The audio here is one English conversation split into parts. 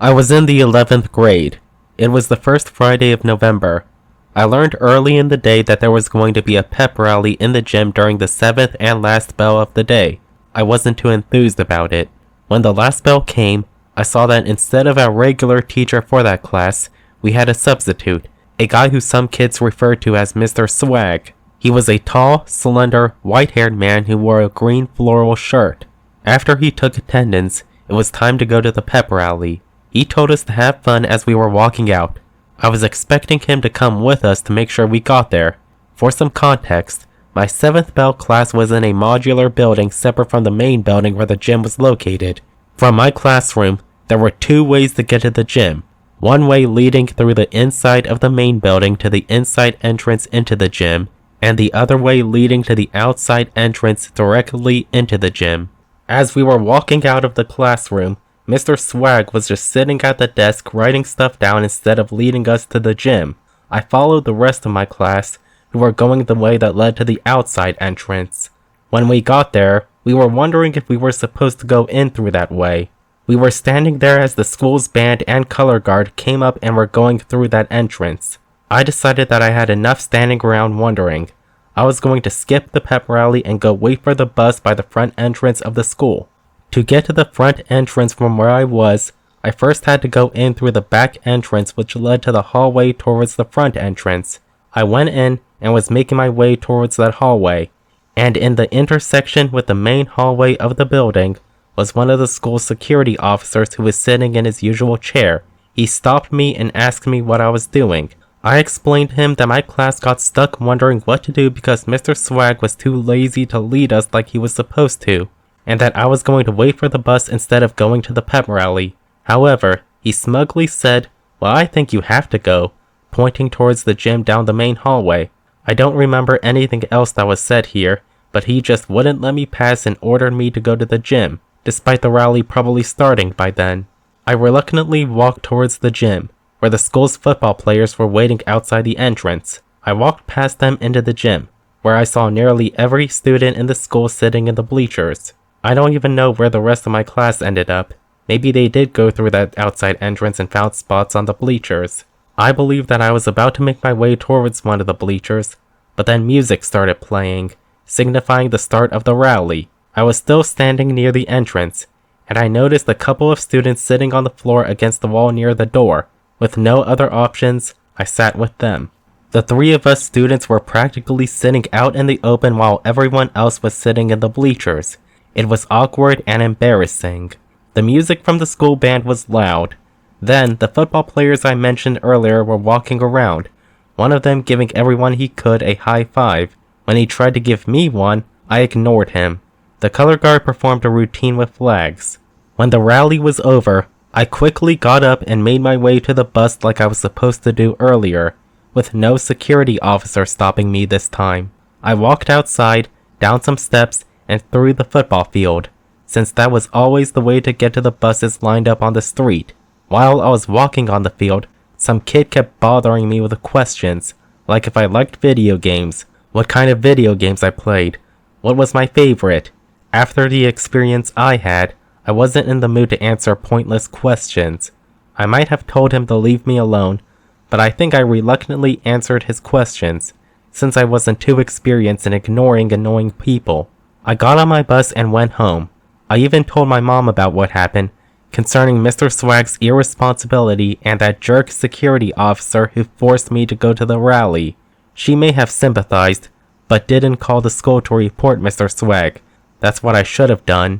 I was in the 11th grade. It was the first Friday of November. I learned early in the day that there was going to be a pep rally in the gym during the 7th and last bell of the day. I wasn't too enthused about it. When the last bell came, I saw that instead of our regular teacher for that class, we had a substitute, a guy who some kids referred to as Mr. Swag. He was a tall, slender, white-haired man who wore a green floral shirt. After he took attendance, it was time to go to the pep rally. He told us to have fun as we were walking out. I was expecting him to come with us to make sure we got there. For some context, my 7th bell class was in a modular building separate from the main building where the gym was located. From my classroom, there were 2 ways to get to the gym. One way leading through the inside of the main building to the inside entrance into the gym, and the other way leading to the outside entrance directly into the gym. As we were walking out of the classroom, Mr. Swag was just sitting at the desk writing stuff down instead of leading us to the gym. I followed the rest of my class, who were going the way that led to the outside entrance. When we got there, we were wondering if we were supposed to go in through that way. We were standing there as the school's band and color guard came up and were going through that entrance. I decided that I had enough standing around wondering. I was going to skip the pep rally and go wait for the bus by the front entrance of the school. To get to the front entrance from where I was, I first had to go in through the back entrance which led to the hallway towards the front entrance. I went in and was making my way towards that hallway, and in the intersection with the main hallway of the building was one of the school's security officers who was sitting in his usual chair. He stopped me and asked me what I was doing. I explained to him that my class got stuck wondering what to do because Mr. Swag was too lazy to lead us like he was supposed to, and that I was going to wait for the bus instead of going to the pep rally. However, he smugly said, "Well, I think you have to go," pointing towards the gym down the main hallway. I don't remember anything else that was said here, but he just wouldn't let me pass and ordered me to go to the gym, despite the rally probably starting by then. I reluctantly walked towards the gym, where the school's football players were waiting outside the entrance. I walked past them into the gym, where I saw nearly every student in the school sitting in the bleachers. I don't even know where the rest of my class ended up. Maybe they did go through that outside entrance and found spots on the bleachers. I believe that I was about to make my way towards one of the bleachers, but then music started playing, signifying the start of the rally. I was still standing near the entrance, and I noticed a couple of students sitting on the floor against the wall near the door. With no other options, I sat with them. The 3 of us students were practically sitting out in the open while everyone else was sitting in the bleachers. It was awkward and embarrassing. The music from the school band was loud. Then, the football players I mentioned earlier were walking around, one of them giving everyone he could a high five. When he tried to give me one, I ignored him. The color guard performed a routine with flags. When the rally was over, I quickly got up and made my way to the bus like I was supposed to do earlier, with no security officer stopping me this time. I walked outside, down some steps, and through the football field, since that was always the way to get to the buses lined up on the street. While I was walking on the field, some kid kept bothering me with questions, like if I liked video games, what kind of video games I played, what was my favorite. After the experience I had, I wasn't in the mood to answer pointless questions. I might have told him to leave me alone, but I think I reluctantly answered his questions, since I wasn't too experienced in ignoring annoying people. I got on my bus and went home. I even told my mom about what happened, concerning Mr. Swag's irresponsibility and that jerk security officer who forced me to go to the rally. She may have sympathized, but didn't call the school to report Mr. Swag. That's what I should have done.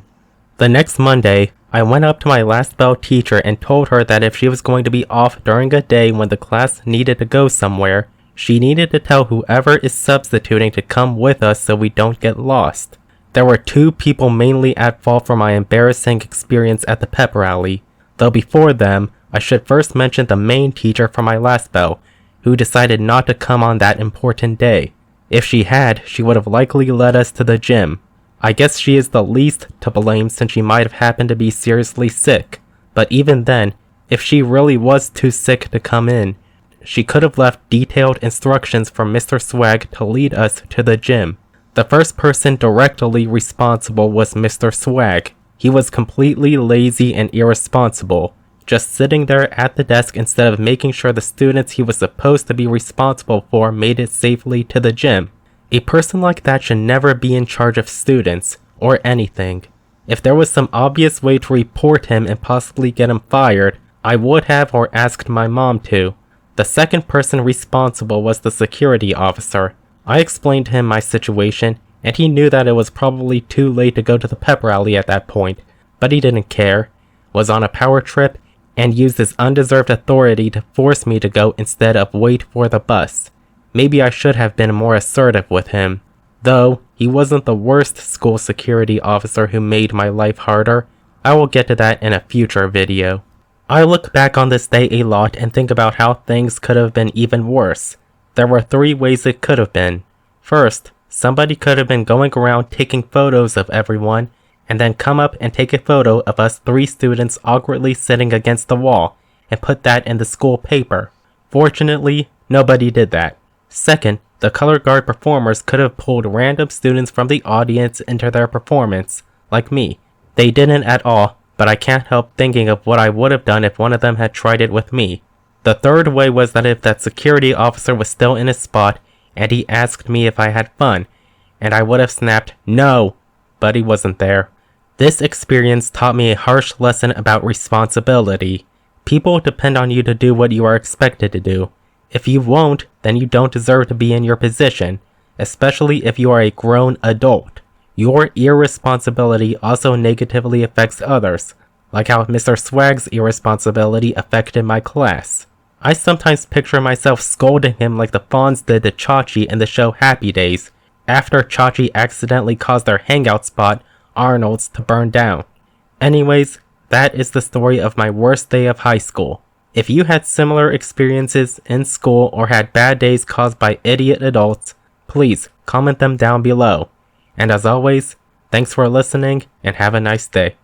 The next Monday, I went up to my last bell teacher and told her that if she was going to be off during a day when the class needed to go somewhere, she needed to tell whoever is substituting to come with us so we don't get lost. There were 2 people mainly at fault for my embarrassing experience at the pep rally, though before them, I should first mention the main teacher for my last bell, who decided not to come on that important day. If she had, she would have likely led us to the gym. I guess she is the least to blame since she might have happened to be seriously sick, but even then, if she really was too sick to come in, she could have left detailed instructions for Mr. Swag to lead us to the gym. The first person directly responsible was Mr. Swag. He was completely lazy and irresponsible, Just sitting there at the desk instead of making sure the students he was supposed to be responsible for made it safely to the gym. A person like that should never be in charge of students, or anything. If there was some obvious way to report him and possibly get him fired, I would have or asked my mom to. The second person responsible was the security officer. I explained to him my situation, and he knew that it was probably too late to go to the pep rally at that point, but he didn't care, was on a power trip, and used his undeserved authority to force me to go instead of wait for the bus. Maybe I should have been more assertive with him. Though, he wasn't the worst school security officer who made my life harder. I will get to that in a future video. I look back on this day a lot and think about how things could have been even worse. There were 3 ways it could have been. First, somebody could have been going around taking photos of everyone, and then come up and take a photo of us 3 students awkwardly sitting against the wall, and put that in the school paper. Fortunately, nobody did that. Second, the color guard performers could have pulled random students from the audience into their performance, like me. They didn't at all, but I can't help thinking of what I would have done if one of them had tried it with me. The third way was that if that security officer was still in his spot, and he asked me if I had fun, and I would have snapped, "No," but he wasn't there. This experience taught me a harsh lesson about responsibility. People depend on you to do what you are expected to do. If you won't, then you don't deserve to be in your position, especially if you are a grown adult. Your irresponsibility also negatively affects others, like how Mr. Swag's irresponsibility affected my class. I sometimes picture myself scolding him like the Fonz did to Chachi in the show Happy Days, after Chachi accidentally caused their hangout spot, Arnold's, to burn down. Anyways, that is the story of my worst day of high school. If you had similar experiences in school or had bad days caused by idiot adults, please comment them down below. And as always, thanks for listening and have a nice day.